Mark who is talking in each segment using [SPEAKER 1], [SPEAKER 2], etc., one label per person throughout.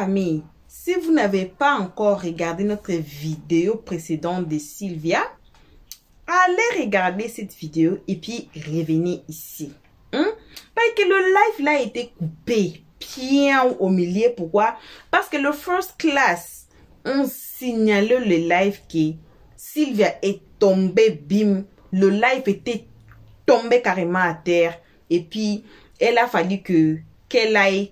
[SPEAKER 1] famille, si vous n'avez pas encore regardé notre vidéo précédente de Sylvia, allez regarder cette vidéo et puis revenez ici. Parce que le live là a été coupé bien au milieu. Pourquoi? Parce que le first class, on signalait le live que Sylvia est tombée, bim. Le live était tombé carrément à terre. Et puis, elle a fallu qu'elle aille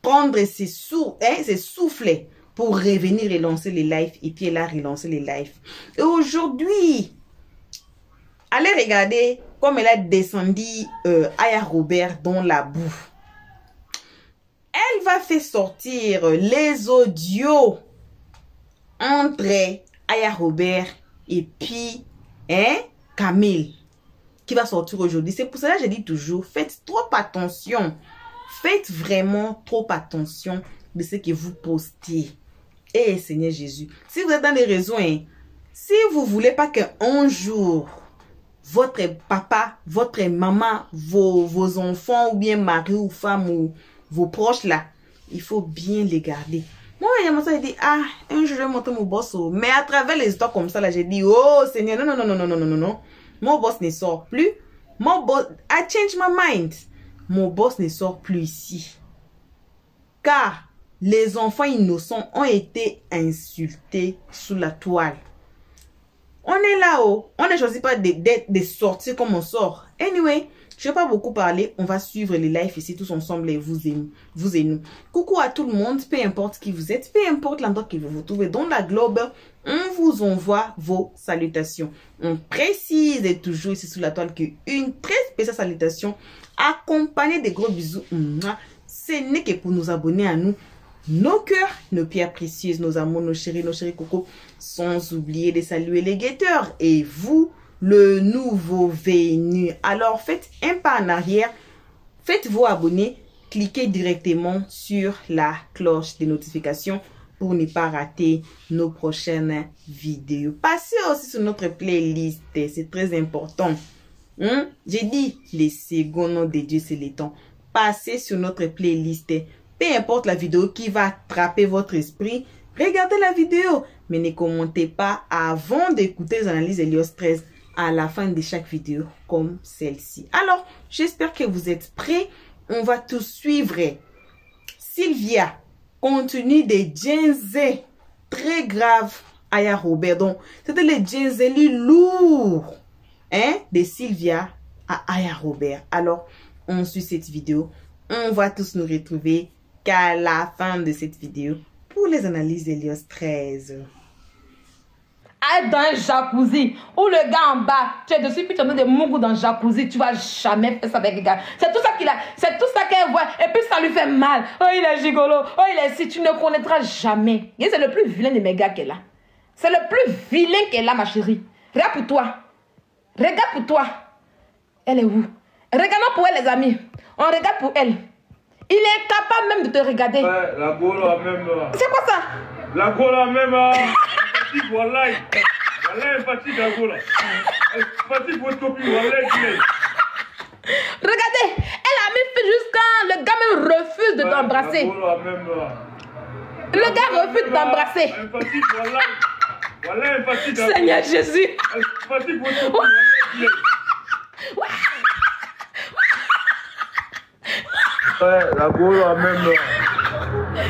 [SPEAKER 1] prendre ses soufflets pour revenir relancer les lives. Et puis, elle a relancé les lives. Et aujourd'hui, allez regarder comme elle a descendu Aya Robert dans la boue. Elle va faire sortir les audios entre Aya Robert et puis Camille qui va sortir aujourd'hui. C'est pour cela que je dis toujours, faites trop attention. Faites vraiment trop attention de ce que vous postez. Et Seigneur Jésus, si vous êtes dans les réseaux, si vous ne voulez pas qu'un jour, votre papa, votre maman, vos enfants ou bien mari ou femme ou vos proches là, il faut bien les garder. Moi, il dit, ah, un jour je vais monter mon boss. Mais à travers les histoires comme ça là, j'ai dit, oh Seigneur, non. Mon boss ne sort plus. Mon boss, I change my mind. Mon boss ne sort plus ici. Car les enfants innocents ont été insultés sous la toile. On est là-haut. On ne choisit pas de sortir comme on sort. Anyway, je ne vais pas beaucoup parler. On va suivre les lives ici tous ensemble, vous et nous. Coucou à tout le monde, peu importe qui vous êtes, peu importe l'endroit que vous vous trouvez dans la globe. On vous envoie vos salutations. On précise toujours ici sous la toile qu'une très spéciale salutation accompagnée de gros bisous. Ce n'est que pour nous abonner à nous. Nos cœurs, nos pierres précieuses, nos amours, nos chéris cocos, sans oublier de saluer les guetteurs et vous, le nouveau venu. Alors, faites un pas en arrière, faites-vous abonner, cliquez directement sur la cloche de notification pour ne pas rater nos prochaines vidéos. Passez aussi sur notre playlist, c'est très important. J'ai dit, les secondes noms de Dieu, c'est les temps. Passez sur notre playlist. Peu importe la vidéo qui va attraper votre esprit, regardez la vidéo. Mais ne commentez pas avant d'écouter les analyses Helios 13 à la fin de chaque vidéo comme celle-ci. Alors, j'espère que vous êtes prêts. On va tout suivre. Sylvia continue des Djenzé très graves Aya Robert. Donc, c'était les Djenzé lourds de Sylvia à Aya Robert. Alors, on suit cette vidéo. On va tous nous retrouver qu'à la fin de cette vidéo pour les analyses d'Helios 13.
[SPEAKER 2] Dans un jacuzzi où le gars en bas, tu es dessus puis tu as des mougous dans le jacuzzi, tu vas jamais faire ça avec le gars. C'est tout ça qu'il a, c'est tout ça qu'elle voit et puis ça lui fait mal. Oh il est gigolo, oh il est si, tu ne connaîtras jamais. Et c'est le plus vilain de mes gars qu'elle a. C'est le plus vilain qu'elle a ma chérie. Regarde pour toi. Regarde pour toi. Elle est où? Regardons pour elle les amis. On regarde pour elle. Il est incapable même de te regarder.
[SPEAKER 3] Ouais, la gola même.
[SPEAKER 2] C'est quoi ça?
[SPEAKER 3] La gola même. Fatigue, wallahi. Wallahi, fatigue la gola. Fatigue votre copine, wallahi.
[SPEAKER 2] Regardez, elle a mis fait jusqu'à le gars même refuse de t'embrasser.
[SPEAKER 3] La gola même.
[SPEAKER 2] Le gars refuse de t'embrasser.
[SPEAKER 3] Fatigue, wallahi. Wallahi, fatigue.
[SPEAKER 2] Seigneur Jésus.
[SPEAKER 3] Fatigue votre copine, wallahi. Ouais, la gola même.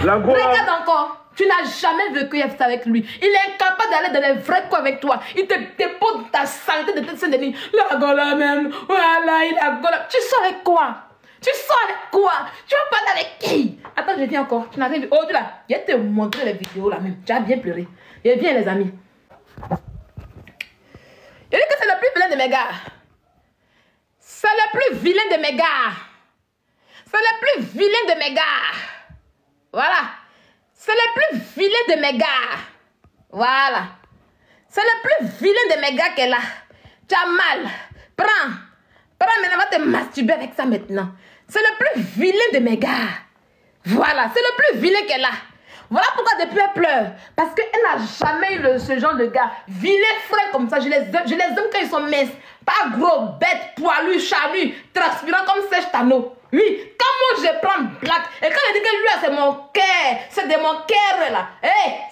[SPEAKER 3] La gola.
[SPEAKER 2] Regarde encore. Tu n'as jamais vécu avec lui. Il est incapable d'aller dans les vrais coups avec toi. Il te dépose ta santé de Saint-Denis. La gola même. Voilà, il a gola. Tu sors avec quoi? Tu sors avec quoi? Tu vas parler avec qui? Attends, je dis encore. Tu n'as rien vu. Oh, tu là. Je vais te montrer les vidéos là même. Tu as bien pleuré. Et viens les amis. Je dis que c'est le plus vilain de mes gars. C'est le plus vilain de mes gars. C'est le plus vilain de mes gars. Voilà. C'est le plus vilain de mes gars. Voilà. C'est le plus vilain de mes gars qu'elle a. Tu as mal. Prends. Prends maintenant, va te masturber avec ça maintenant. C'est le plus vilain de mes gars. Voilà. C'est le plus vilain qu'elle a. Voilà pourquoi depuis elle pleure. Parce qu'elle n'a jamais eu ce genre de gars. Vilain frère comme ça. Je les aime quand ils sont minces. Pas gros, bêtes, poilus, charnus, transpirants comme Sèche Tano. Oui, comme mon je prends blague. Et quand je dis que lui, c'est mon cœur, c'est de mon cœur là,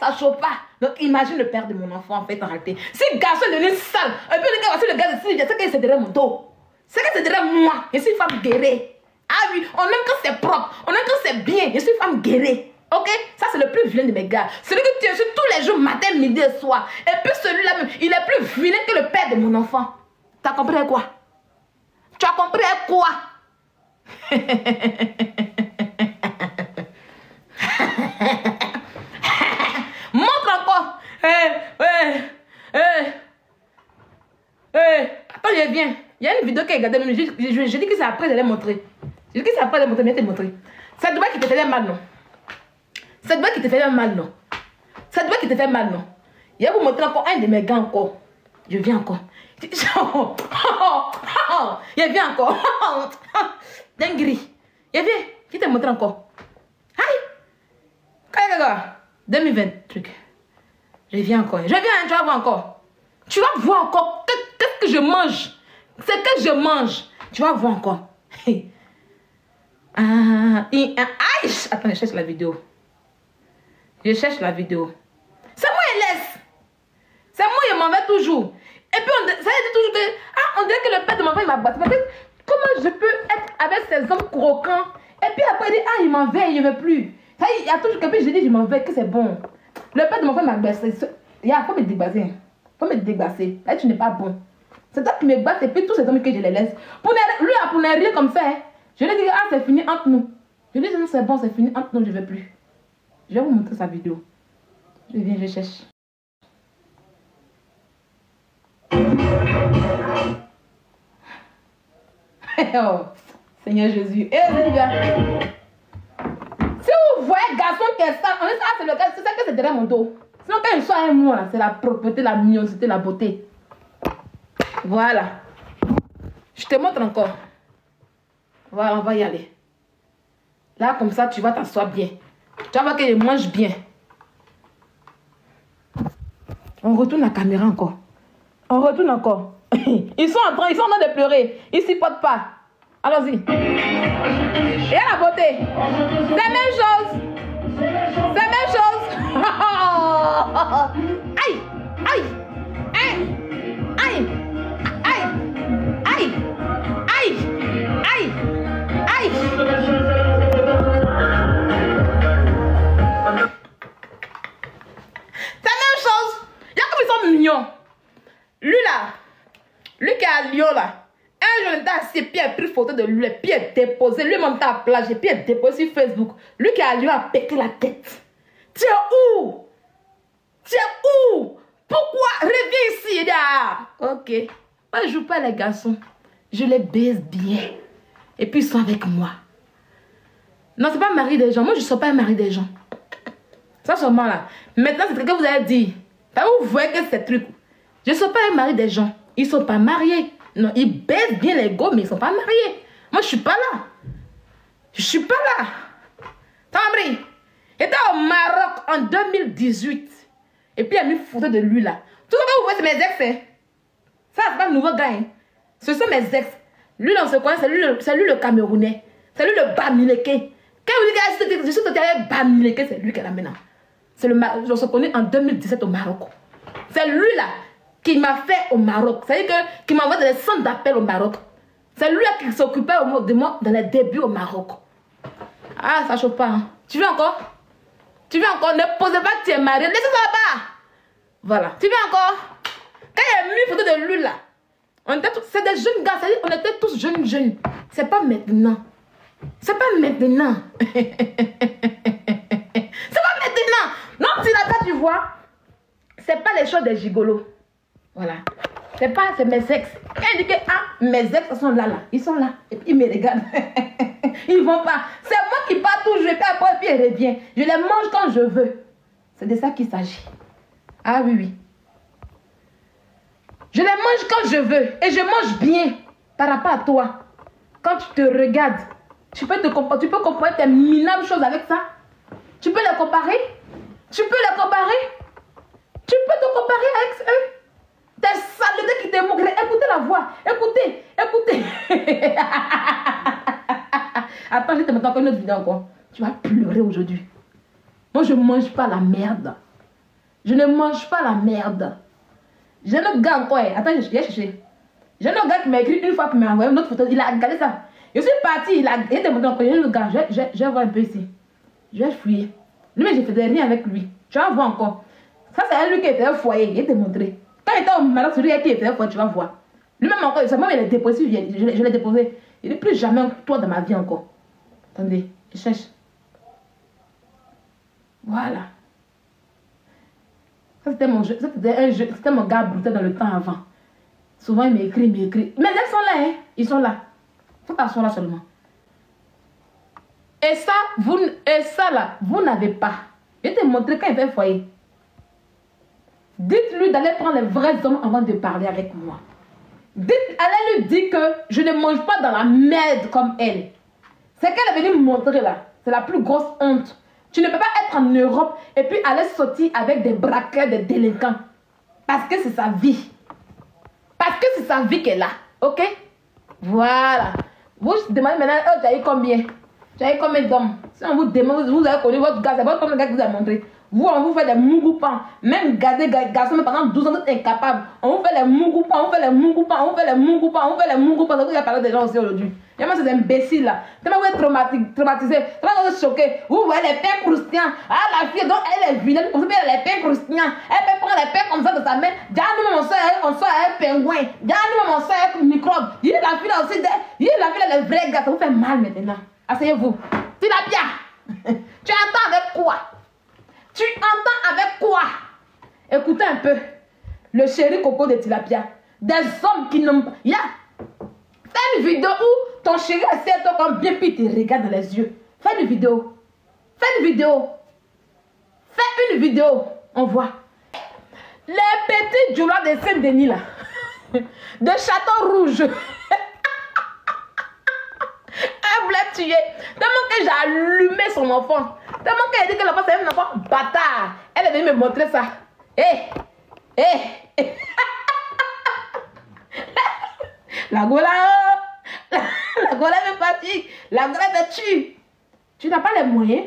[SPEAKER 2] ça chauffe pas. Donc imagine le père de mon enfant en fait en réalité. Si le garçon est devenu sale, et puis le gars, voici le gars de Sylvia, c'est que c'est derrière mon dos. C'est que c'est derrière moi. Je suis femme guérie. Ah oui, on aime quand c'est propre, on aime quand c'est bien. Je suis femme guérie. Ok? Ça c'est le plus vilain de mes gars. Celui que tu es sur tous les jours, matin, midi et soir. Et puis celui-là même, il est plus vilain que le père de mon enfant. T'as compris quoi? Tu as compris quoi? Montre encore. Attends, je viens. Il y a une vidéo qui est regardée. Je dis que c'est après, je l'ai montré. Je dis que c'est après, je l'ai montré, mais je t'ai montré. Ça doit qui te fait mal, non? Ça doit qui te fait mal, non? Ça doit qui te fait mal, non? Je vais vous montrer encore un de mes gars encore. Je viens encore. Je viens encore. Dinguerie. Je viens. Je te montre encore. Aïe. 2020 truc. Je viens encore. Je viens, tu vas voir encore. Tu vas voir encore. Qu'est-ce que je mange? C'est que je mange. Tu vas voir encore. Aïe. Attends, je cherche la vidéo. Je cherche la vidéo. C'est moi, il laisse. C'est moi, il m'en va toujours. Et puis, ça dit toujours que, on dirait que le père de mon enfant, il m'a battu. Comment je peux être avec ces hommes croquants? Et puis après, il dit, il m'en veut, il ne veut plus. Il y a toujours quelqu'un, je dis, je m'en vais, que c'est bon. Le père de mon enfant m'a baissé. Il faut me débasser. Il faut me débasser. Là, tu n'es pas bon. C'est toi qui me battes et puis tous ces hommes que je les laisse. Pour ne rien comme ça, je lui dis, c'est fini entre nous. Je lui dis, non, c'est bon, c'est fini entre nous, je ne veux plus. Je vais vous montrer sa vidéo. Je viens, je cherche. Oh, Seigneur Jésus. Les gars. Si vous voyez un garçon qui est sale, on est ça, c'est le gars, c'est ça que c'est derrière mon dos. Sinon, quand il soit un mot, là, c'est la propreté, la mignonité, la beauté. Voilà. Je te montre encore. Voilà, on va y aller. Là, comme ça, tu vas t'asseoir bien. Tu vas voir qu'il mange bien. On retourne la caméra encore. On retourne encore. Ils sont en train de pleurer. Ils ne s'y portent pas. Allons-y. Et à la beauté. C'est la même chose. C'est la même chose. Aïe. Aïe. Aïe. Aïe. Aïe. Aïe. Aïe. Aïe. Aïe. C'est la même chose. Il y a comme ils sont mignons. Lui là. Lui qui est à Lyon là. Un jour, il était assis, puis il a pris photo de lui, puis il a déposé, lui monté à la plage, puis il a déposé sur Facebook. Lui qui a lui a pété la tête. Tu es où? Tu es où? Pourquoi? Reviens ici. Il dit, ok. Moi, je joue pas les garçons. Je les baise bien. Et puis, ils sont avec moi. Non, c'est pas un mari des gens. Moi, je ne suis pas un mari des gens. Ça, seulement là. Maintenant, c'est ce que vous allez dire. Vous voyez que c'est truc. Je ne suis pas un mari des gens. Ils ne sont pas mariés. Non, ils baissent bien les gars, mais ils ne sont pas mariés. Moi, je ne suis pas là. Je ne suis pas là. T'as compris? J'étais au Maroc en 2018. Et puis, il a mis une photo de lui là. Tout ce que vous voyez, c'est mes ex. Hein? Ça, c'est pas un nouveau gars. Hein? Ce sont mes ex. Lui, là, on se connaît. C'est lui le Camerounais. C'est lui le Bamileke. Quand vous dites que je suis totalement Bamileke, c'est lui qui est là maintenant. On se connaît en 2017 au Maroc. C'est lui là qui m'a fait au Maroc. C'est-à-dire qui m'a envoyé dans les centres d'appel au Maroc. C'est lui là qui s'occupait de moi dans les débuts au Maroc. Ah, ça chauffe pas. Hein. Tu veux encore? Tu veux encore? Ne posez pas que tu es marié. Laissez ça là-bas. Voilà. Tu veux encore? Quand il y a mis une photo de lui là, c'est des jeunes gars. C'est-à-dire on était tous jeunes. C'est pas maintenant. C'est pas maintenant. C'est pas maintenant. Non, tu là-bas, tu vois. C'est pas les choses des gigolos. Voilà. C'est pas, c'est mes ex. Quand il dit que mes ex sont là. Ils sont là. Et puis ils me regardent. Ils vont pas. C'est moi qui pars toujours. Et puis après, puis ils reviennent. Je les mange quand je veux. C'est de ça qu'il s'agit. Ah oui. Je les mange quand je veux. Et je mange bien. Par rapport à toi. Quand tu te regardes, tu peux comparer tes minables choses avec ça. Tu peux les comparer. Tu peux te comparer avec eux. Tes saletés qui te moquent. Écoutez la voix. Écoutez. Attends, je te montre encore une autre vidéo encore. Tu vas pleurer aujourd'hui. Moi, je ne mange pas la merde. Je ne mange pas la merde. J'ai un autre gars encore. Attends, j'ai cherché. J'ai un autre gars qui m'a écrit une fois pour m'envoyer une autre photo. Il a regardé ça. Je suis parti. Il a montré encore. J'ai un autre gars. Je vais voir un peu ici. Je vais fouiller. Lui, je ne faisais rien avec lui. Tu vas voir encore. Ça, c'est lui qui était au foyer. Il t'a montré. Quand il était au malade, c'est lui qui était au foyer. Tu vas voir. Lui-même encore. C'est moi, il est déposé. Je l'ai déposé. Il ne dit plus jamais toi dans ma vie encore. Attendez. Je cherche. Voilà. Ça, c'était mon jeu. C'était mon gars brutal dans le temps avant. Souvent, il m'écrit. Mais elles sont là, hein. Ils sont là. Faut qu'ils soient là seulement. Et ça, là, vous n'avez pas. Je vais te montrer quand il fait foyer. Dites-lui d'aller prendre les vrais hommes avant de parler avec moi. Allez lui dire que je ne mange pas dans la merde comme elle. C'est qu'elle est venue me montrer là. C'est la plus grosse honte. Tu ne peux pas être en Europe et puis aller sortir avec des braqueurs, des délinquants. Parce que c'est sa vie. Parce que c'est sa vie qu'elle a. Ok? Voilà. Vous demandez maintenant, oh, tu as eu combien? Tu as eu combien d'hommes? Si on vous demande, vous avez connu votre gars, c'est pas comme le gars que vous avez montré. Vous, on vous fait des mougoupans. Même garder garçons pendant 12 ans, vous êtes incapables. On vous fait les mougoupans, on fait les mougoupans, on fait les mougoupans, on fait les mougoupans. Vous avez parlé des gens aussi aujourd'hui. Et moi, ces imbéciles là. Tellement vous êtes traumatisés. Tellement vous êtes choqués. Vous voyez les pains croustillants. Ah, la fille, donc elle est vilaine. Vous savez, les pains croustillants. Elle peut prendre les pains comme ça de sa main. Dis-nous, mon soeur, on sort un pingouin. Dis-nous, mon soeur, un microbe. Il est la fille là aussi. Il est la fille là, les vrais gars. Ça vous fait mal maintenant. Asseyez-vous. Tilapia. Tu entends avec quoi? Tu entends avec quoi? Écoutez un peu. Le chéri coco de Tilapia. Des hommes qui n'ont... Fais une vidéo où ton chéri assied toi comme bien puis il te regarde dans les yeux. Fais une vidéo. Fais une vidéo. Fais une vidéo. On voit. Les petits djoulas de Saint-Denis là. De Château Rouge. Elle voulait tuer. Tellement que j'ai allumé son enfant. Tellement qu'elle a dit que l'enfant c'est un enfant bâtard. Elle est venue me montrer ça. La gola. La gola me fatigue. La gola me tue. Tu n'as pas les moyens.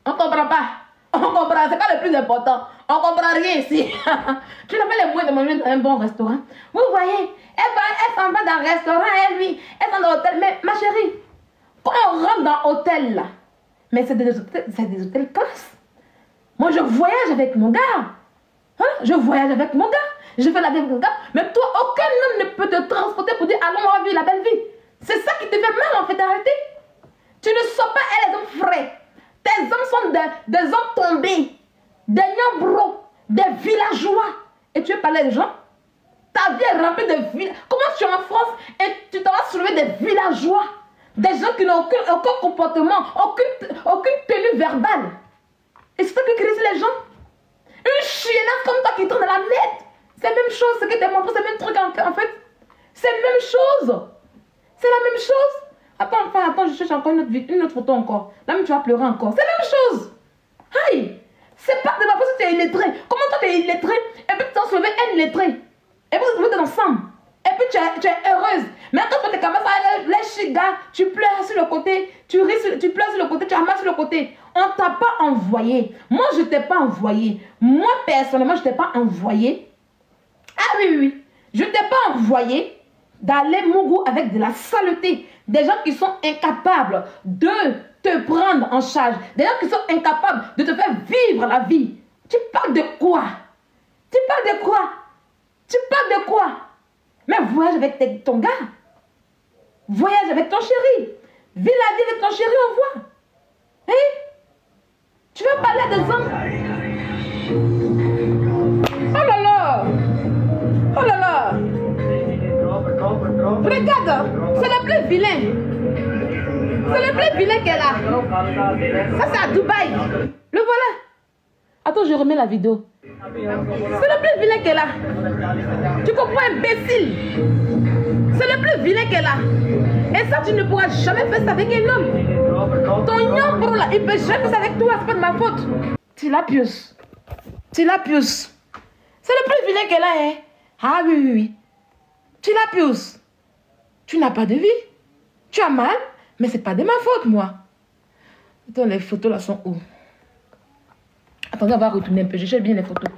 [SPEAKER 2] On ne comprend pas. On comprend. C'est pas le plus important. On ne comprend rien ici. Tu n'as pas les moyens de manger dans un bon restaurant. Vous voyez, elle s'en va dans le restaurant, elle s'en va dans l'hôtel. Mais ma chérie, quand on rentre dans l'hôtel là, mais c'est des hôtels classe. Moi, je voyage avec mon gars. Hein? Je voyage avec mon gars. Je fais la vie avec mon gars. Mais toi, aucun homme ne peut te transporter pour dire allons, on va vivre la belle vie. C'est ça qui te fait mal en fait d'arrêter. Tu ne sors pas les hommes frais. Tes hommes sont des hommes tombés, des nyambros, des villageois. Et tu veux parler des gens? Ta vie est remplie de villageois. Comment tu es en France et tu t'en vas soulever des villageois? Des gens qui n'ont aucun comportement, aucune tenue verbale. Et c'est ça qui crise les gens. Une chiennasse comme toi qui tourne dans la merde. C'est la même chose, ce que t'es montré, c'est le même truc en fait. C'est la même chose. C'est la même chose. Attends, je cherche encore une autre photo encore. Là même tu vas pleurer encore. C'est la même chose. Aïe. C'est pas de ma faute si tu es illettré. Comment toi tu es illettré et puis tu t'en soulevé un illettré. Et puis vous êtes ensemble. Et puis tu es heureuse. Mais quand tu es comme ça, les chigas, tu pleures sur le côté, tu ris, tu pleures sur le côté, tu ramasses sur le côté. On t'a pas envoyé. Moi, je t'ai pas envoyé. Moi, personnellement, je t'ai pas envoyé. Ah oui. Je t'ai pas envoyé d'aller mougou avec de la saleté. Des gens qui sont incapables de te prendre en charge. Des gens qui sont incapables de te faire vivre la vie. Tu parles de quoi? Tu parles de quoi? Tu parles de quoi? Mais voyage avec ton gars. Voyage avec ton chéri. Vis la vie avec ton chéri, on voit. Hein? Tu veux parler des hommes? Oh là là! Oh là là! Regarde, c'est le plus vilain. C'est le plus vilain qu'elle a. Ça, c'est à Dubaï. Le voilà. Attends, je remets la vidéo. C'est le plus vilain qu'elle a. Tu comprends, imbécile? C'est le plus vilain qu'elle a. Et ça, tu ne pourras jamais faire ça avec un homme. Ton nyambro là, il peut jamais faire ça avec toi. C'est pas de ma faute. Tilapius. Tilapius. C'est le plus vilain qu'elle a, hein? Ah oui. Tilapius. Tu n'as pas de vie. Tu as mal. Mais c'est pas de ma faute, moi. Attends, les photos là sont où? Attendez, on va retourner un peu. Je cherche bien les photos.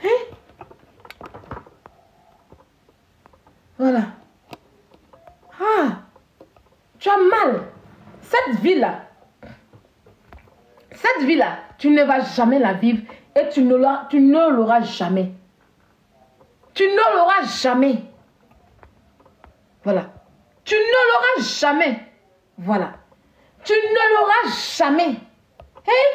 [SPEAKER 2] Hein? Voilà. Ah! Tu as mal. Cette vie-là, tu ne vas jamais la vivre et tu ne l'auras jamais. Tu ne l'auras jamais. Voilà. Tu ne l'auras jamais. Voilà. Tu ne l'auras jamais. Hein?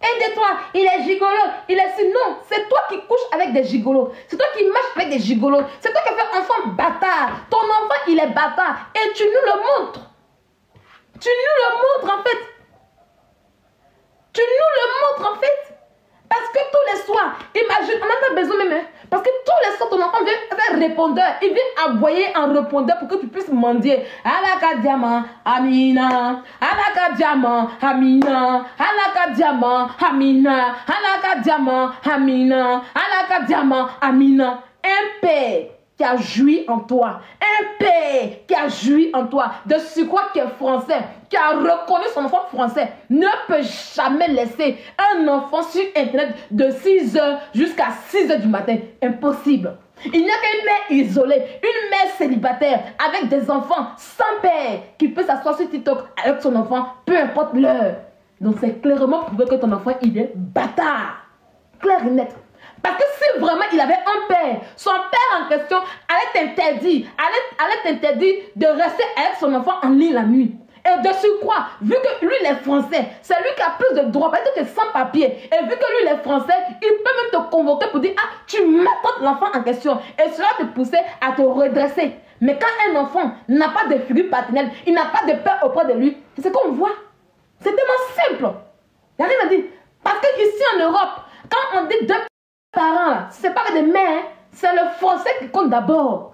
[SPEAKER 2] Aide-toi. Il est gigolo. Il est si. Non, c'est toi qui couches avec des gigolos. C'est toi qui marches avec des gigolos. C'est toi qui fais enfant bâtard. Ton enfant, il est bâtard. Et tu nous le montres. Tu nous le montres en fait. Tu nous le montres en fait. Parce que tous les soirs, imagine, on n'a pas besoin même. Hein, parce que tous les soirs, ton enfant vient faire répondeur. Il vient aboyer en répondeur pour que tu puisses mendier. Alaka diamant, Amina. Alaka diamant, Amina. Alaka diamant, Amina. Alaka diamant, Amina. Alaka diamant, Amina. Un père qui a joui en toi, un père qui a joui en toi, de surcroît qui est français, qui a reconnu son enfant français, ne peut jamais laisser un enfant sur internet de 6h jusqu'à 6h du matin. Impossible. Il n'y a qu'une mère isolée, une mère célibataire, avec des enfants sans père, qui peut s'asseoir sur TikTok avec son enfant, peu importe l'heure. Donc c'est clairement prouvé que ton enfant, il est bâtard. Clair et net. Parce que si vraiment il avait un père, son père en question allait t'interdire de rester avec son enfant en ligne la nuit. Et de surcroît, vu que lui il est français, c'est lui qui a plus de droits, parce que sans papier. Et vu que lui il est français, il peut même te convoquer pour dire, ah, tu m'apportes l'enfant en question. Et cela te pousser à te redresser. Mais quand un enfant n'a pas de figure paternelle, il n'a pas de père auprès de lui, c'est ce qu'on voit. C'est tellement simple. Il n'y a rien à dire. Parce que ici en Europe, quand on dit deux parents, c'est pas des mères, c'est le français qui compte d'abord.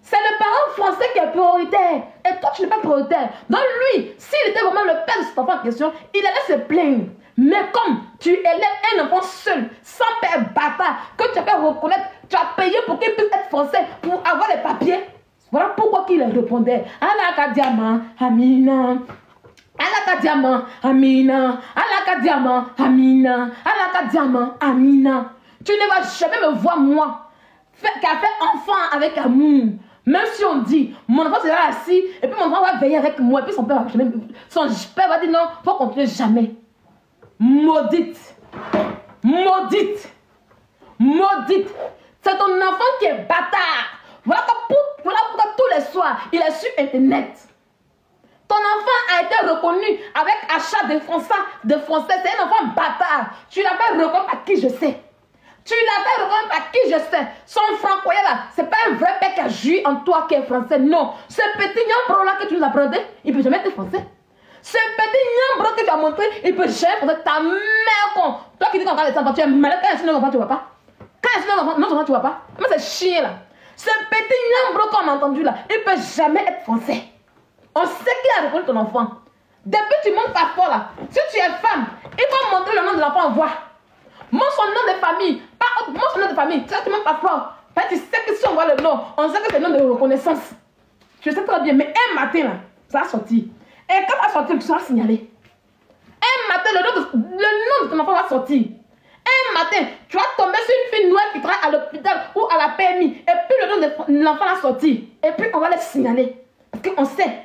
[SPEAKER 2] C'est le parent français qui est prioritaire. Et toi, tu n'es pas prioritaire. Donc lui, s'il était vraiment le père de cet enfant en question, il allait se plaindre. Mais comme tu élèves un enfant seul, sans père bâtard, que tu as fait reconnaître, tu as payé pour qu'il puisse être français, pour avoir les papiers. Voilà pourquoi il répondait. Alaka diamant, Amina. Alaka diamant, Amina. Alaka diamant, Amina. Alaka diamant, Amina. Tu ne vas jamais me voir, moi, qui a fait enfant avec amour. Même si on dit, mon enfant sera assis, et puis mon enfant va veiller avec moi, et puis son père va dire non, il faut continuer jamais. Maudite. Maudite. Maudite. C'est ton enfant qui est bâtard. Voilà pourquoi tous les soirs, il est sur internet. Ton enfant a été reconnu avec achat de français. C'est un enfant bâtard. Tu l'as fait reconnaître à qui je sais. Tu l'as fait reconnaître à qui je sais. Son francois là, c'est pas un vrai père qui a joui en toi qui est français. Non. Ce petit nyambro là que tu nous as présenté, il peut jamais être français. Ce petit nyambro que tu as montré, il peut jamais être ta mère con. Toi qui dis qu'on regarde les enfants, tu es malade. Quand il y a un enfant, tu vois pas. Quand il y a un enfant, tu vois pas. Mais c'est chien là. Ce petit nyambro qu'on a entendu là, il peut jamais être français. On sait qui a reconnu ton enfant. Depuis tu montes passeport là, si tu es femme, il faut montrer le nom de l'enfant en voix. Montre son nom de famille. Montre son nom de famille. Tu sais, tu montes passeport. Tu sais que si on voit le nom, on sait que c'est le nom de reconnaissance. Je sais très bien, mais un matin là, ça a sorti. Et quand ça a sorti, tu seras signalé. Un matin, le nom de ton enfant va sortir. Un matin, tu vas tomber sur une fille noire qui travaille à l'hôpital ou à la PMI. Et puis le nom de l'enfant va sortir. Et puis on va le signaler. Parce qu'on sait.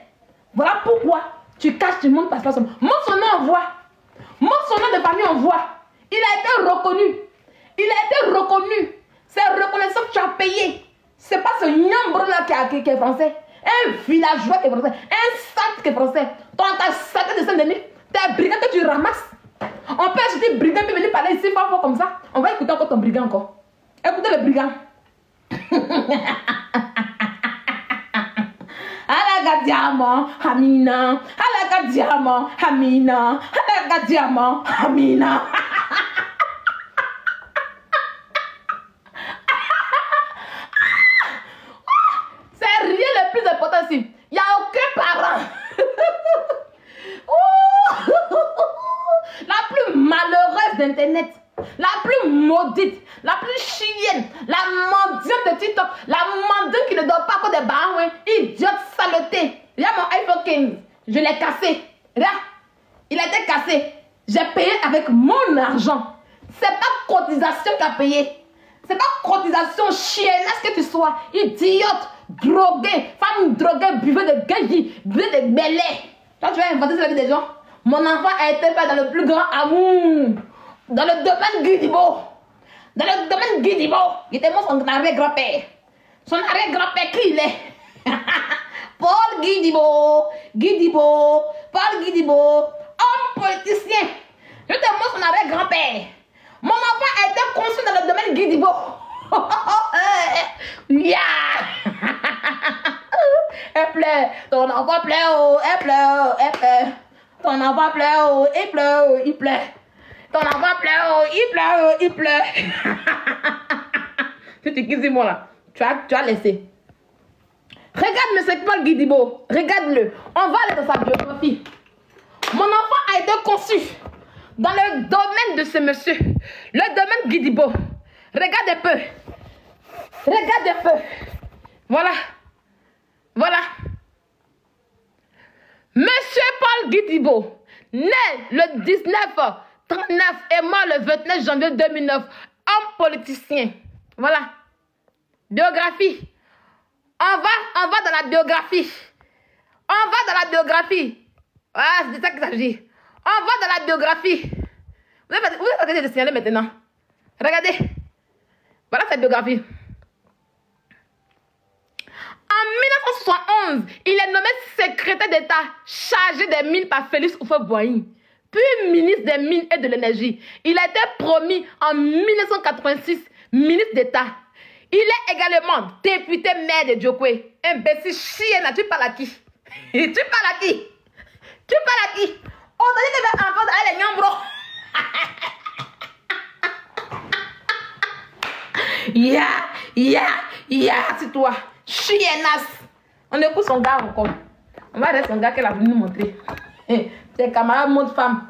[SPEAKER 2] Voilà pourquoi tu caches, tu montes passeport. Montre son nom en voix. Montre son nom de famille en voix. Il a été reconnu. Il a été reconnu. C'est reconnaissant que tu as payé. C'est pas ce nyambro là qui est français. Un villageois qui est français. Un sac qui est français. Ton sac de Saint-Denis. Tes brigands que tu ramasses. On peut acheter brigand et venir parler ici fort comme ça. On va écouter encore ton brigand encore. Écoutez le brigand. Alaka diamant, Amina. Alaka diamant, Amina. Alaka diamant, Amina. C'est rien le plus important ici. Il n'y a aucun parent. La plus malheureuse d'internet, la plus maudite, la plus chienne, la mendiante de TikTok, la mendiante qui ne dort pas que des barons, idiote saleté. Il y a mon iPhone 15. Je l'ai cassé. Regarde, il a été cassé. J'ai payé avec mon argent. C'est pas cotisation qui a payé. C'est pas cotisation chiennasse que tu sois. Idiote, drogué, femme droguée, buvez de gaji, buvez de belais. Toi, tu vas inventer la vie des gens. Mon enfant a été fait dans le plus grand amour. Dans le domaine Guidibo. Dans le domaine Guidibo. Il était mon son arrière-grand-père. Son arrière-grand-père, qui il est? Paul Guidibo. Guidibo. Paul Guidibo. Homme politicien. Je te montre son arrière-grand-père. Mon enfant a été conçu dans le domaine Guidibo. Yeah. Elle pleure. Ton enfant pleure. Oh. Elle pleure. Elle pleure. Ton enfant pleure. Oh. Il pleure. Oh. Il pleure. Ton enfant pleure. Oh. Il pleure. Oh. Il pleure. Tu te quittes moi là. Tu as laissé. Regarde M. Paul Guidibo. Regarde-le. On va aller dans sa biographie. Mon enfant a été conçu dans le domaine de ce monsieur. Le domaine Guidibo. Regarde un peu. Regarde un peu. Voilà. Voilà. Monsieur Paul Guidibo, né le 1939 et mort le 29 janvier 2009. Homme politicien. Voilà. Biographie. On va dans la biographie. On va dans la biographie. Voilà, c'est de ça qu'il s'agit. On va dans la biographie. Vous avez de signaler maintenant. Regardez. Voilà cette biographie. En 1971, il est nommé secrétaire d'État chargé des mines par Félix Houphouët-Boigny, puis ministre des Mines et de l'Énergie. Il a été promu en 1986 ministre d'État. Il est également député maire de Djokwe. Imbécile chien, tu parles à qui? Tu parles à qui? Tu parles à qui? On t'a dit que tu enfant d'aller les nyambro. C'est toi. Chienasse. On écoute son gars encore. On va aller son gars qu'elle a voulu nous montrer. Tes camarades montrent femme.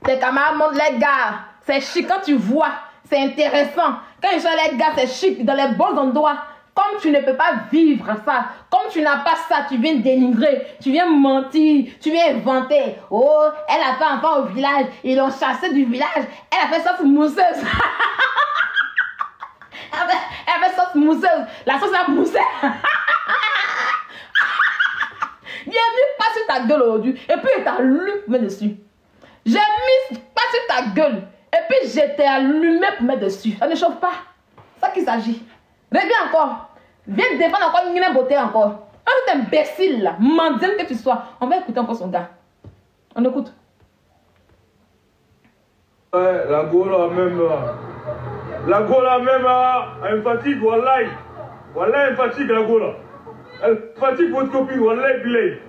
[SPEAKER 2] Tes camarades montrent les gars. C'est chic quand tu vois. C'est intéressant. Quand ils sont les gars, c'est chic dans les bons endroits. Comme tu ne peux pas vivre ça, comme tu n'as pas ça, tu viens dénigrer, tu viens mentir, tu viens inventer. Oh, elle a fait enfant au village, ils l'ont chassé du village, elle a fait sauce mousseuse. Elle a fait sauce mousseuse, la sauce à mousser. J'ai mis pas sur ta gueule aujourd'hui, et puis il t'a allumé pour mettre dessus. J'ai mis pas sur ta gueule, et puis j'étais allumé pour mettre dessus. Ça ne chauffe pas. C'est ça qu'il s'agit. Reviens encore. Viens défendre encore une beauté encore. Un imbécile là, mendiant que tu sois. On va écouter encore son gars. On écoute.
[SPEAKER 3] Ouais, la Gola même. La Gola même, elle fatigue, wallahi. Wallahi, elle fatigue la Gola. Elle fatigue votre copine, wallahi, bilay.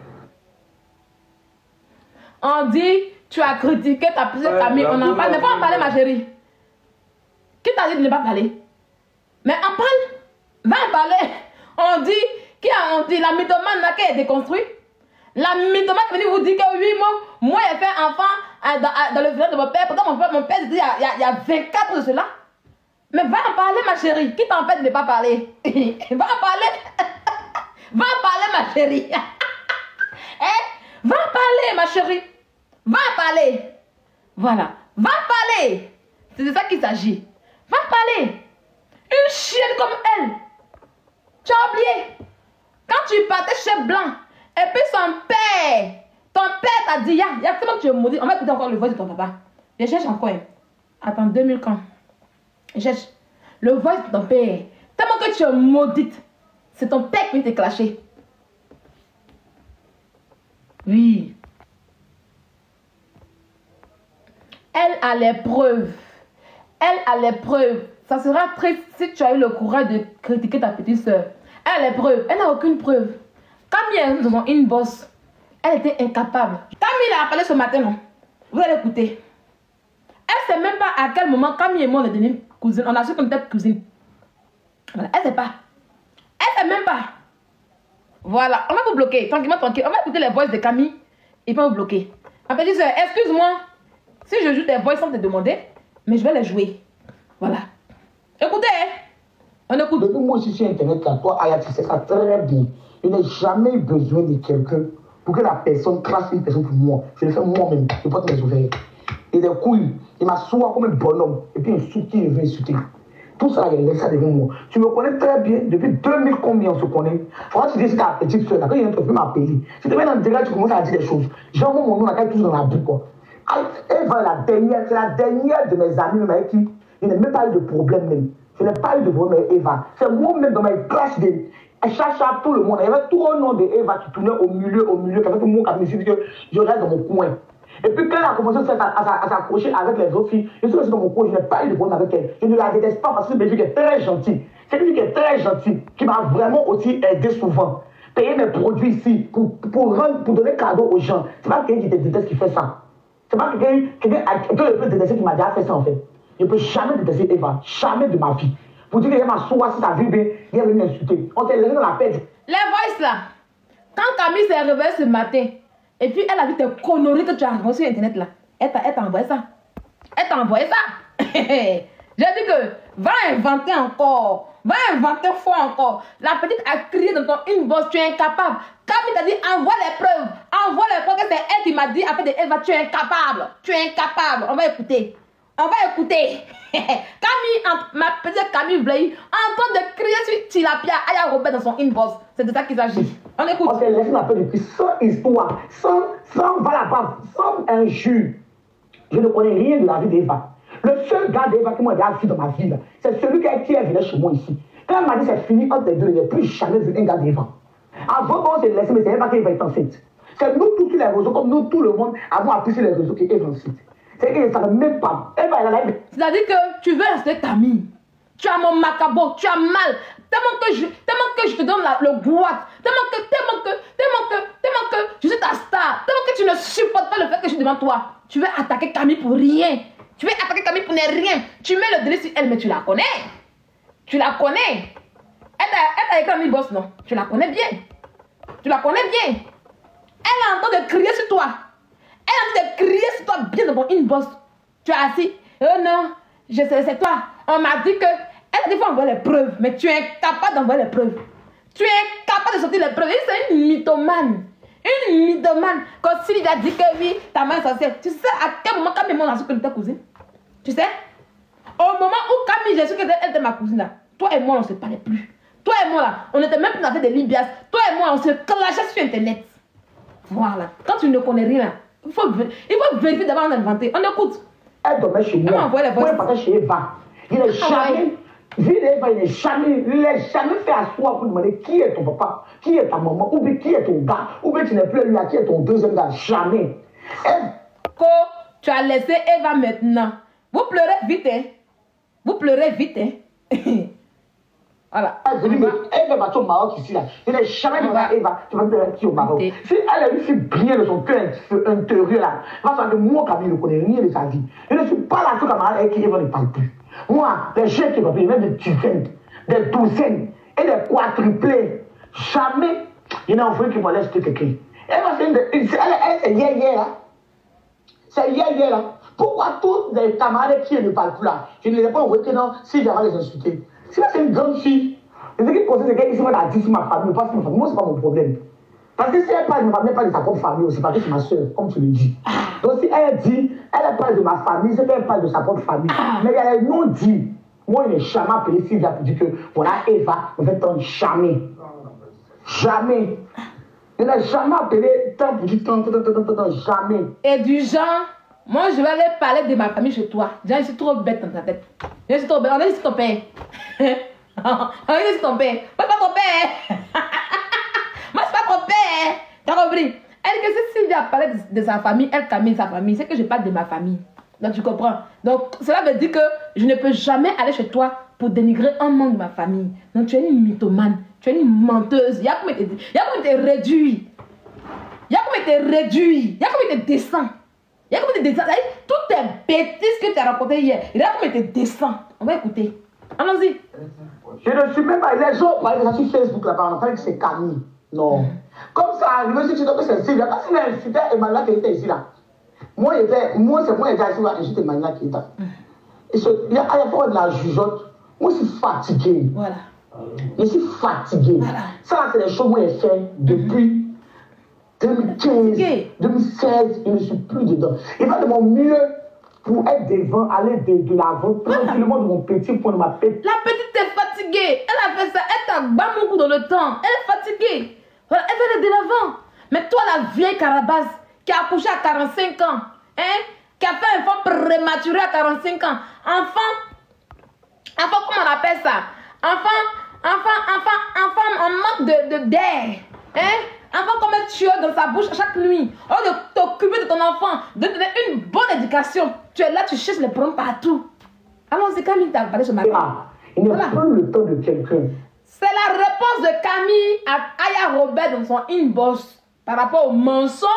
[SPEAKER 2] On dit, tu as critiqué ta petite amie. On en parle. Ne pas en parler, ma chérie. Qui t'a dit de ne pas parler? Mais en parle. Va en parler. On dit, la mythomane là qui est déconstruite. La mythomane qui est venue vous dire que oui, moi j'ai fait enfant dans le village de mon père. Pourtant mon père dit il y a 24 ans de cela. Mais va en parler, ma chérie. Qui t'empêche de ne pas parler? Va en parler. Va en parler, ma chérie. Va en parler, ma chérie. Va en parler. Voilà. Va en parler. C'est de ça qu'il s'agit. Va en parler. Une chienne comme elle. Tu as oublié. Quand tu partais chez Blanc, et puis ton père t'a dit, il y a tellement que tu es maudit. On va écouter encore le voix de ton papa. Je cherche encore. Attends, 2000 quand? Je cherche le voix de ton père. Tellement que tu es maudite. C'est ton père qui t'a clashé. Oui. Elle a les preuves. Elle a les preuves. Ça sera triste si tu as eu le courage de critiquer ta petite soeur. Elle a les preuves. Elle n'a aucune preuve. Camille est dans son inbox. Elle était incapable. Camille a parlé ce matin, non? Vous allez écouter. Elle ne sait même pas à quel moment Camille et moi on est devenus cousines. On a su qu'on était cousines. Voilà. Elle ne sait pas. Elle ne sait même pas. Voilà. On va vous bloquer. Tranquillement, tranquille. On va écouter les voix de Camille. Et puis on va vous bloquer. Ma petite soeur, excuse-moi si je joue des voix sans te demander. Mais je vais les jouer. Voilà. Écoutez, on écoute.
[SPEAKER 4] Depuis moi, je suis sur Internet, quand toi, Aya, tu sais ça très bien. Je n'ai jamais eu besoin de quelqu'un pour que la personne crache une personne pour moi. Je le fais moi-même. Je porte mes oreilles. Et des couilles, il m'assoit comme un bonhomme. Et puis un soutien, il veut insulter. Tout ça, il laisse ça devant moi. Tu me connais très bien. Depuis 2000 combien on se connaît. Faut que tu dis si ta petite soeur, quand il y a un truc, tu peux m'appeler. Si tu viens dans le direct, tu commences à dire des choses. J'envoie mon nom, on a tous dans la boucle, quoi. Eva, c'est la dernière de mes amis, même avec qui je n'ai même pas eu de problème, même. Je n'ai pas eu de problème avec Eva. C'est moi-même dans ma classe elle cherche à tout le monde. Il y avait tout le nom d'Eva qui tournait au milieu, qui avait tout le monde qui me dit que je reste dans mon coin. Et puis quand elle a commencé à s'accrocher avec les autres filles, je suis resté dans mon coin, je n'ai pas eu de problème avec elle. Je ne la déteste pas parce que c'est une fille qui est très gentille. C'est une fille qui est très gentille, qui m'a vraiment aussi aidé souvent. Payer mes produits ici pour donner cadeau aux gens. C'est pas quelqu'un qui te déteste qui fait ça. C'est pas quelqu'un que je peux détester qui m'a déjà fait ça en fait. Je ne peux jamais détester Eva, jamais de ma vie. Pour dire qu'elle m'a souvent si ça vit bien, il est venu m'insulter. On s'est levé dans la paix.
[SPEAKER 2] Les voices là, quand Camille s'est réveillée ce matin, et puis elle a vu tes conneries que tu as envoyées sur internet là, elle t'a envoyé ça. Elle t'a envoyé ça. J'ai dit que va inventer encore, va inventer fort encore. La petite a crié dans ton inbox, tu es incapable. Camille t'a dit envoie les preuves que c'est elle qui m'a dit après de Eva, tu es incapable, On va écouter. Camille, ma petite Camille Blay, en train de crier sur Tilapia, Aya Robert dans son inbox. C'est de ça qu'il s'agit. On écoute.
[SPEAKER 4] On s'est laissé la paix depuis sans histoire, sans valable, sans injure. Je ne connais rien de la vie d'Eva. Le seul gars d'Eva qui m'a dit dans ma vie, c'est celui qui est venu chez moi ici. Quand elle m'a dit c'est fini entre les deux, je n'ai plus jamais vu un gars d'Eva. Avant qu'on se laisse, mais c'est Eva qui va être enceinte. C'est nous tous sur les réseaux, comme nous tout le monde, avons appris sur les réseaux qui est enceinte. C'est qu'elle ne savait même pas.
[SPEAKER 2] C'est-à-dire que tu veux rester Camille. Tu as mon macabo, tu as mal. Tellement que je te donne le boîte. Tellement que je suis ta star. Tellement que tu ne supportes pas le fait que je suis devant toi. Tu veux attaquer Camille pour rien. Tu veux attaquer Camille pour ne rien. Tu mets le délit sur elle, mais tu la connais. Elle t'a écrit un mi-boss, non? Tu la connais bien. Elle est en train de crier sur toi. Elle a dit de crier sur toi bien dans mon inbox. Tu es assis. Oh non, c'est toi. On m'a dit que. Elle a dit qu'il faut envoyer les preuves. Mais tu es incapable d'envoyer les preuves. Tu es incapable de sortir les preuves. C'est une mythomane. Quand Sylvie a dit que oui, ta main est sorcière. Tu sais à quel moment Camille m'a su que ta cousine? Tu sais? Au moment où Camille, j'ai su qu'elle était ma cousine là. Toi et moi, on ne se parlait plus. Toi et moi là, on n'était même plus dans des libias. Toi et moi, on se clashait sur internet. Voilà. Quand tu ne connais rien, il faut vérifier d'abord d'inventer. On écoute.
[SPEAKER 4] Elle dormait chez moi. Moi, elle partait chez Eva. Il n'est jamais. Vu Eva, il n'est jamais fait asseoir pour demander qui est ton papa, qui est ta maman, ou bien qui est ton gars, ou bien tu n'es plus là, qui est ton deuxième gars. Jamais.
[SPEAKER 2] Tu as laissé Eva maintenant. Vous pleurez vite, hein. Voilà.
[SPEAKER 4] Elle va partir au Maroc ici là. Je n'ai jamais demandé à Eva, tu vas pleurer qui au Maroc. Si elle a eu si bien de son cœur intérieur là, va savoir que moi, Camille, ne connais rien de sa vie. Je ne suis pas la seule camarade avec qui Eva ne parle plus. Moi, les jeunes qui m'ont payé, même des dizaines, des douzaines et des quadruplés, jamais il y en a envoyé qui me laisse quelqu'un. Elle, c'est hier là. C'est hier là. Pourquoi tous les camarades qui ne parlent plus là, je ne les ai pas envoyés que non, si j'avais les insulter. Si là c'est une grande fille, ce qui concerne, c'est qu'elle va dire sur ma famille, pas sur ma famille. Moi, ce n'est pas mon problème. Parce que si elle parle de ma famille, elle parle de sa propre famille aussi, parce que c'est ma soeur, comme tu le dis. Donc si elle dit, elle parle de ma famille, c'est qu'elle parle de sa propre famille. Mais elle a non dit. Moi, je n'ai jamais appelé Sylvia pour dire que voilà, Eva, on fait tant jamais. Jamais. Je n'ai jamais appelé tant pour dire tant, jamais.
[SPEAKER 2] Et du genre, moi, je vais aller parler de ma famille chez toi. Je suis trop bête dans ta tête. Je suis trop bête. On est ici ton père. On est ici ton père. Moi, c'est pas ton père. Moi, c'est pas ton père. T'as compris? Elle, que si Sylvia parlait de sa famille, elle Camille, sa famille, c'est que je parle de ma famille. Donc, tu comprends? Donc, cela veut dire que je ne peux jamais aller chez toi pour dénigrer un membre de ma famille. Donc, tu es une mythomane. Tu es une menteuse. Il y a comme été réduit. Il y a comme été réduit. Il y a comme été décent. Il y a comme été décent. Toutes tes bêtises que tu as racontées hier, il y a comme été décent. On va écouter. Allons-y.
[SPEAKER 4] Je ne suis même pas. Les gens parlent de ça sur Facebook là-bas. On parle que c'est Camille. Non. Comme ça arrive, si tu dois que c'est Sylvia. Parce que c'était Emmanuel qui était ici là. Moi, c'est moi qui étais assis là, et j'étais Emmanuel qui était là. Et il y a à la fois de la jugeote. Moi, je suis fatigué.
[SPEAKER 2] Voilà.
[SPEAKER 4] Je suis fatigué.
[SPEAKER 2] Voilà.
[SPEAKER 4] Ça, c'est les choses que j'ai fait depuis 2015, 2016, je ne suis plus dedans. Il va de mon mieux pour être devant, aller de l'avant, tranquillement de mon petit point de ma tête.
[SPEAKER 2] La petite est fatiguée. Elle a fait ça. Elle t'a battu beaucoup dans le temps. Elle est fatiguée. Voilà, elle veut aller de l'avant. Mais toi, la vieille carabasse, qui a accouché à 45 ans, hein, qui a fait un enfant prématuré à 45 ans, enfant, comment on appelle ça? Enfant en manque d'air, hein? Enfant comme un tueur dans sa bouche chaque nuit. Au lieu de t'occuper de ton enfant, de te donner une bonne éducation, tu es là, tu cherches les problèmes partout. Alors c'est Camille qui t'a parlé ce matin.
[SPEAKER 4] Il ne prend le temps de quelqu'un.
[SPEAKER 2] C'est la réponse de Camille à Aya Robert dans son inbox par rapport aux mensonges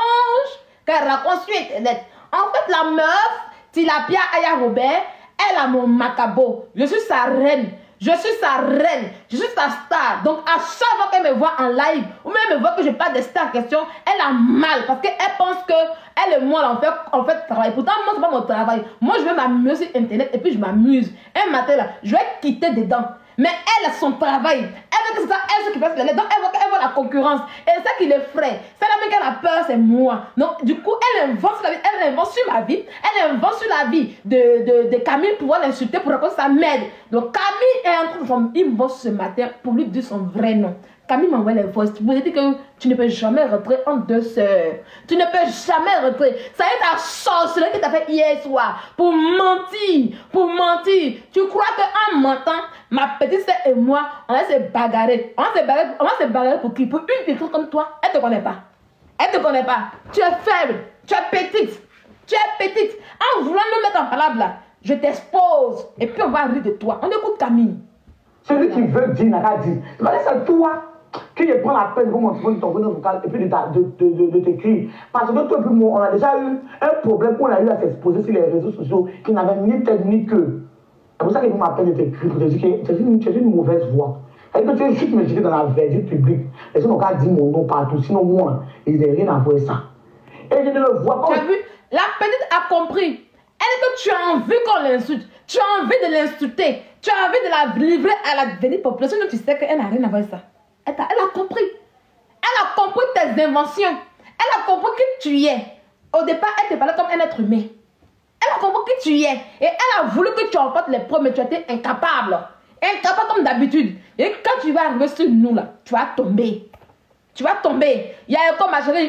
[SPEAKER 2] qu'elle raconte sur Internet. En fait, la meuf, Tilapia Aya Robert, elle a mon macabo. Je suis sa reine. Je suis sa reine, je suis sa star. Donc à chaque fois qu'elle me voit en live, ou même me voit que je parle des stars en question, elle a mal parce qu'elle pense que elle et moi on fait travail. Pourtant moi c'est pas mon travail. Moi je vais m'amuser sur Internet et puis je m'amuse. Un matin là, je vais quitter dedans. Mais elle a son travail. Elle veut que c'est ça, elle qui passe les lettres. Donc elle voit la concurrence. Et c'est ça qui l'effraie. C'est la même qu'elle a peur, c'est moi. Donc du coup, elle invente sur la vie. Elle invente sur ma vie. Elle invente sur la vie de Camille pour pouvoir l'insulter, pour raconter sa merde. Donc Camille est en train de son inbox ce matin pour lui dire son vrai nom. Camille m'envoie les voix. Tu vous dit que tu ne peux jamais rentrer en 2 heures. Tu ne peux jamais rentrer. Ça y est ta sorcellerie que tu as fait hier soir. Pour mentir. Pour mentir. Tu crois qu'en mentant, ma petite sœur et moi, on va se bagarrer. On va se bagarrer pour qui? Pour une petite comme toi. Elle ne te connaît pas. Elle ne te connaît pas. Tu es faible. Tu es petite. Tu es petite. En voulant nous mettre en palabre là, je t'expose. Et puis on va rire de toi. On écoute Camille.
[SPEAKER 4] Celui qui veut dire n'a qu'à dire. C'est toi qui prend la peine pour montrer ton vocal et puis de t'écrire. Parce que toi et puis moi, on a déjà eu un problème qu'on a eu à s'exposer sur les réseaux sociaux qui n'avait ni tête ni queue. C'est pour ça qu'il m'appelle de t'écrire pour te dire que tu es une mauvaise voix. Et que tu es juste me dire dans la verdure publique. Les gens n'ont qu'à dire mon nom partout. Sinon, moi, ils n'ont rien à voir ça. Et je ne le vois pas.
[SPEAKER 2] Tu as vu? La petite a compris. Elle dit que tu as envie qu'on l'insulte. Tu as envie de l'insulter. Tu as envie de la livrer à la vénite population. Tu sais qu'elle n'a rien à voir avec ça. Elle a compris. Elle a compris tes inventions. Elle a compris qui tu es. Au départ, elle te parlait comme un être humain. Elle a compris qui tu es. Et elle a voulu que tu emportes les preuves, mais tu étais incapable. Incapable comme d'habitude. Et quand tu vas arriver sur nous, là, tu vas tomber. Tu vas tomber. Il y a Echo, ma chérie.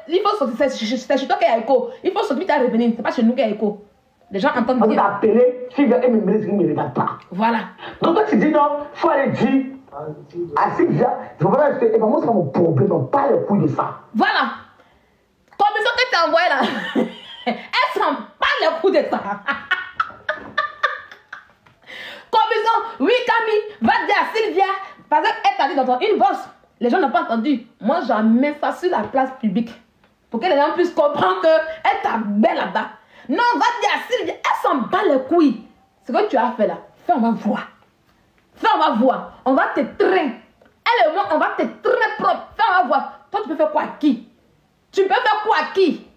[SPEAKER 2] Il faut sortir. C'est chez toi qu'il y a Echo. Il faut sortir, tu vas revenir. C'est pas chez nous qu'il y a Echo. Les gens entendent bien.
[SPEAKER 4] On t'a appelé, si elle ne me regarde pas.
[SPEAKER 2] Voilà.
[SPEAKER 4] Donc toi, tu dis non, il faut aller dire à Sylvia, je ne vais pas rester. Et moi, c'est pas mon problème, on parle les couilles de ça.
[SPEAKER 2] Voilà. Commission que tu as envoyée là, elle s'en bat les couilles de ça. Commission, oui Camille, va dire à Sylvia, parce qu'elle t'a dit dans ton inbox. Les gens n'ont pas entendu. Moi, j'en mets ça sur la place publique. Pour que les gens puissent comprendre qu'elle t'a belle là-bas. Non, va dire à Sylvia, elle s'en bat les couilles. Ce que tu as fait là, fais, on va voir. Fais, on va voir. On va te traîner. Elle et moi, on va te traîner propre. Fais, on va voir. Toi, tu peux faire quoi à qui? Tu peux faire quoi à qui?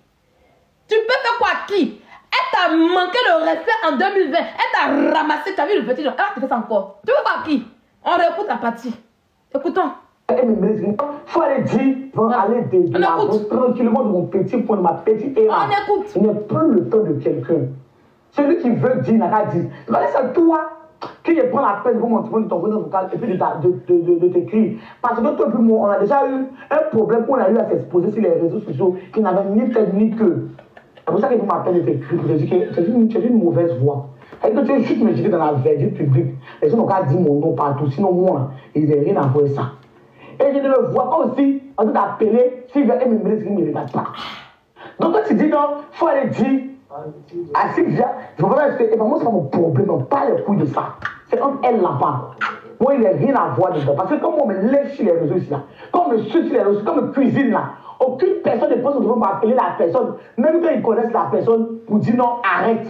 [SPEAKER 2] Tu peux faire quoi à qui? Elle t'a manqué le respect en 2020. Elle t'a ramassé, tu as vu le petit. Elle va te faire ça encore. Tu veux quoi à qui? On réécoute la partie. Écoutons.
[SPEAKER 4] Il faut aller dire, aller tranquillement de mon petit point, de ma petite erreur.
[SPEAKER 2] On écoute.
[SPEAKER 4] Il ne prend le temps de quelqu'un. Celui qui veut dire n'a qu'à dire. C'est toi qui prend la peine pour montrer ton vocal et puis de t'écrire. Parce que toi et moi, on a déjà eu un problème qu'on a eu à s'exposer sur les réseaux sociaux qui n'avait ni tête ni queue. C'est pour ça qu'il m'appelle de t'écrire pour te dire que tu es une mauvaise voix. Et que tu es juste me dire dans la verdure publique. Les gens n'ont qu'à dire mon nom partout. Sinon, moi, ils n'ont rien à voir avec ça. Et je ne le vois pas aussi en train d'appeler si elle me regarde pas. Donc quand tu dis non, il faut aller dire à Sylvia, je ne vais pas rester. Et moi, c'est pas mon problème, on parle les couilles de ça. C'est entre elle là-bas. Moi, il n'y a rien à voir dedans. Parce que comme on me lève sur les réseaux ici, comme on me suit sur les réseaux, comme on me cuisine là, aucune personne ne pense qu'on va appeler la personne, même quand ils connaissent la personne, pour dire non, arrête.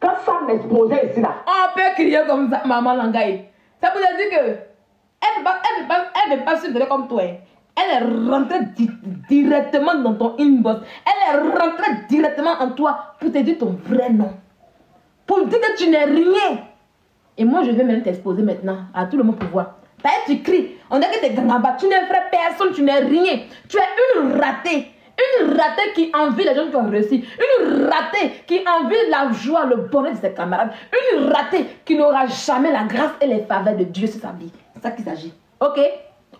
[SPEAKER 4] Quand ça m'exposait ici là.
[SPEAKER 2] On peut crier comme ça, maman Langaï. Ça veut dire que elle ne veut pas se comme toi. Elle est rentrée directement dans ton inbox. Elle est rentrée directement en toi pour te dire ton vrai nom. Pour dire que tu n'es rien. Et moi, je vais même t'exposer maintenant à tout le monde pour voir. Tu cries. On dirait que t'es gangaba. Tu n'es vrai personne, tu n'es rien. Tu es une ratée. Une ratée qui envie les gens qui ont réussi. Une ratée qui envie la joie, le bonheur de ses camarades. Une ratée qui n'aura jamais la grâce et les faveurs de Dieu sur sa vie. C'est ça qu'il s'agit. Ok?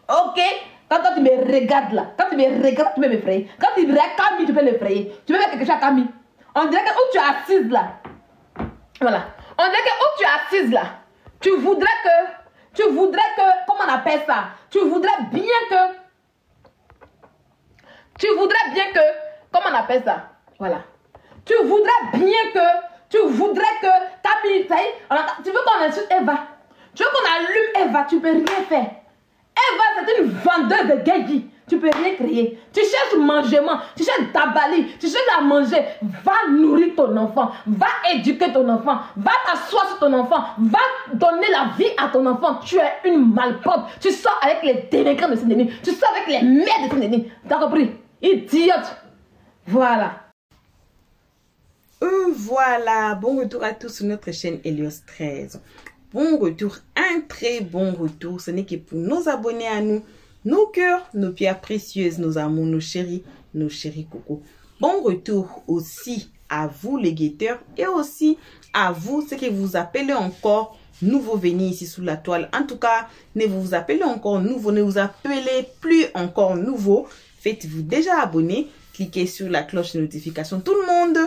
[SPEAKER 2] Ok? Quand tu me regardes là, quand tu me regardes, tu peux m'effrayer. Quand tu regardes Camille, tu peux l'effrayer. Tu peux faire quelque chose à Camille. On dirait que où tu es assise là. Voilà. On dirait que où tu es assise là. Tu voudrais que, comment on appelle ça? Tu voudrais bien que, comment on appelle ça? Voilà. Tu voudrais que, Camille, tu veux qu'on insulte Eva? Tu veux qu'on allume Eva? Tu peux rien faire. Eva, c'est une vendeuse de guéguis. Tu peux rien créer. Tu cherches mangement, tu cherches tabali, tu cherches à manger. Va nourrir ton enfant, va éduquer ton enfant, va t'asseoir sur ton enfant, va donner la vie à ton enfant. Tu es une malpropre. Tu sors avec les délinquants de Saint-Denis, tu sors avec les mères de Saint-Denis. T'as compris? Idiote. Voilà.
[SPEAKER 1] Voilà. Bon retour à tous sur notre chaîne Helios 13. Bon retour, un très bon retour. Ce n'est que pour nos abonnés à nous, nos cœurs, nos pierres précieuses, nos amours, nos chéris cocos. Bon retour aussi à vous les guetteurs et aussi à vous ceux que vous appelez encore nouveaux venus ici sous la toile. En tout cas, ne vous appelez encore nouveau, ne vous appelez plus encore nouveau. Faites-vous déjà abonner, cliquez sur la cloche de notification. Tout le monde,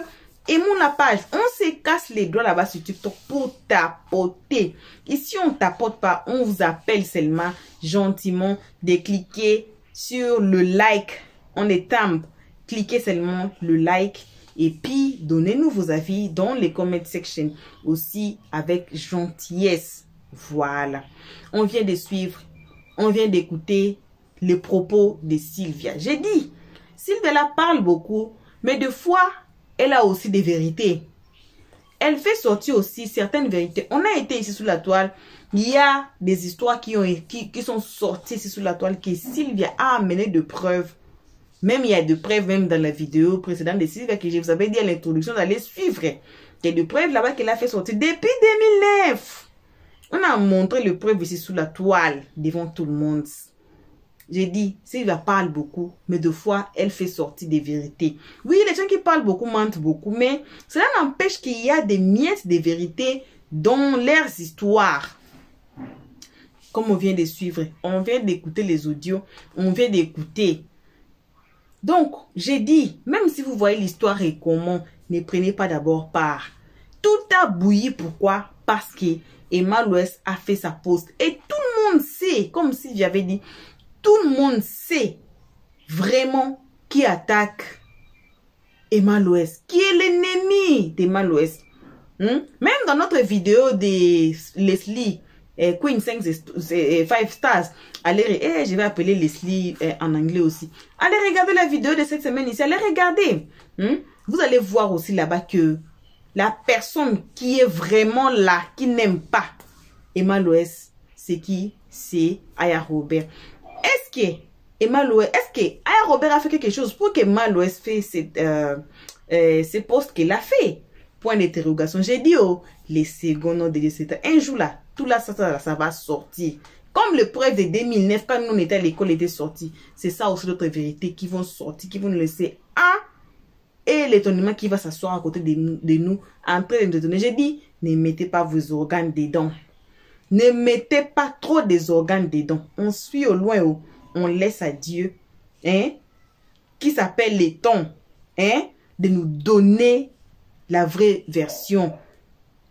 [SPEAKER 1] aimons la page. On se casse les doigts là-bas sur TikTok pour tapoter. Ici, on ne tapote pas. On vous appelle seulement gentiment de cliquer sur le like. On est temp. Cliquez seulement le like. Et puis, donnez-nous vos avis dans les comment section. Aussi avec gentillesse. Voilà. On vient de suivre. On vient d'écouter les propos de Sylvia. J'ai dit, Sylvia la parle beaucoup. Mais des fois, elle a aussi des vérités. Elle fait sortir aussi certaines vérités. On a été ici sous la toile. Il y a des histoires qui sont sorties ici sous la toile que Sylvia a amené de preuves. Même il y a de preuves même dans la vidéo précédente de Sylvia que je vous avais dit à l'introduction d'aller suivre. Il y a des preuves là-bas qu'elle a fait sortir depuis 2009. On a montré les preuves ici sous la toile devant tout le monde. J'ai dit, Sylvia parle beaucoup, mais deux fois, elle fait sortir des vérités. Oui, les gens qui parlent beaucoup mentent beaucoup, mais cela n'empêche qu'il y a des miettes de vérité dans leurs histoires. Comme on vient de suivre, on vient d'écouter les audios, on vient d'écouter. Donc, j'ai dit, même si vous voyez l'histoire et comment, ne prenez pas d'abord part. Tout a bouilli, pourquoi? Parce que Emma Louest a fait sa poste. Et tout le monde sait, comme si j'avais dit, tout le monde sait vraiment qui attaque Emma Louest, qui est l'ennemi d'Emma Louest. Même dans notre vidéo de Leslie, Queen 5 Stars, allez, je vais appeler Leslie en anglais aussi. Allez regarder la vidéo de cette semaine ici, allez regarder. Vous allez voir aussi là-bas que la personne qui est vraiment là, qui n'aime pas Emma Louest, c'est qui? C'est Aya Robert. Est-ce que Emma Louest, Aya Robert a fait quelque chose pour que Emma Louest fait ces postes qu'elle a fait? Point d'interrogation. J'ai dit, oh, les secondes noms de Dieu, un jour là, tout là, ça va sortir. Comme le preuve de 2009, quand nous on était à l'école, était sorti. C'est ça aussi d'autres vérités qui vont sortir, qui vont nous laisser et l'étonnement qui va s'asseoir à côté de nous, en train de donner. J'ai dit, ne mettez pas vos organes dedans. Ne mettez pas trop des organes dedans. On suit au loin, on laisse à Dieu, qui s'appelle les tons, de nous donner la vraie version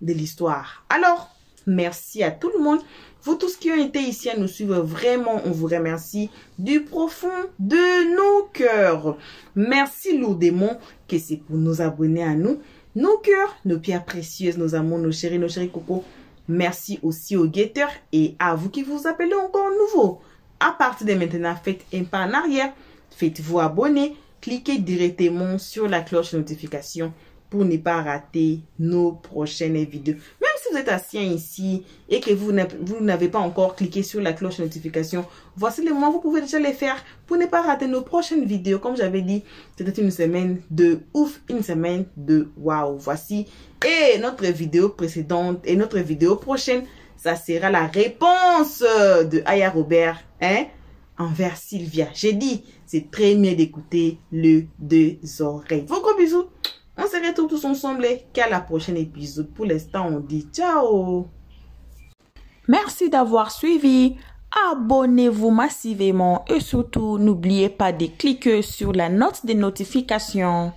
[SPEAKER 1] de l'histoire. Alors, merci à tout le monde. Vous tous qui ont été ici à nous suivre, vraiment, on vous remercie du profond de nos cœurs. Merci lourdement que c'est pour nous abonner à nous. Nos cœurs, nos pierres précieuses, nos amours, nos chéris cocos. Merci aussi aux guetteurs et à vous qui vous appelez encore nouveau. À partir de maintenant, faites un pas en arrière. Faites-vous abonner. Cliquez directement sur la cloche de notification pour ne pas rater nos prochaines vidéos. Même si vous êtes ancien ici et que vous n'avez pas encore cliqué sur la cloche de notification, voici le moment, vous pouvez déjà les faire pour ne pas rater nos prochaines vidéos. Comme j'avais dit, c'était une semaine de ouf, une semaine de waouh. Voici, et notre vidéo précédente et notre vidéo prochaine, ça sera la réponse de Aya Robert, hein, envers Sylvia. J'ai dit, c'est très bien d'écouter le deux oreilles. Vos gros bisous. On se retrouve tous ensemble qu'à la prochaine épisode. Pour l'instant, on dit ciao.
[SPEAKER 2] Merci d'avoir suivi. Abonnez-vous massivement et surtout, n'oubliez pas de cliquer sur la note de notification.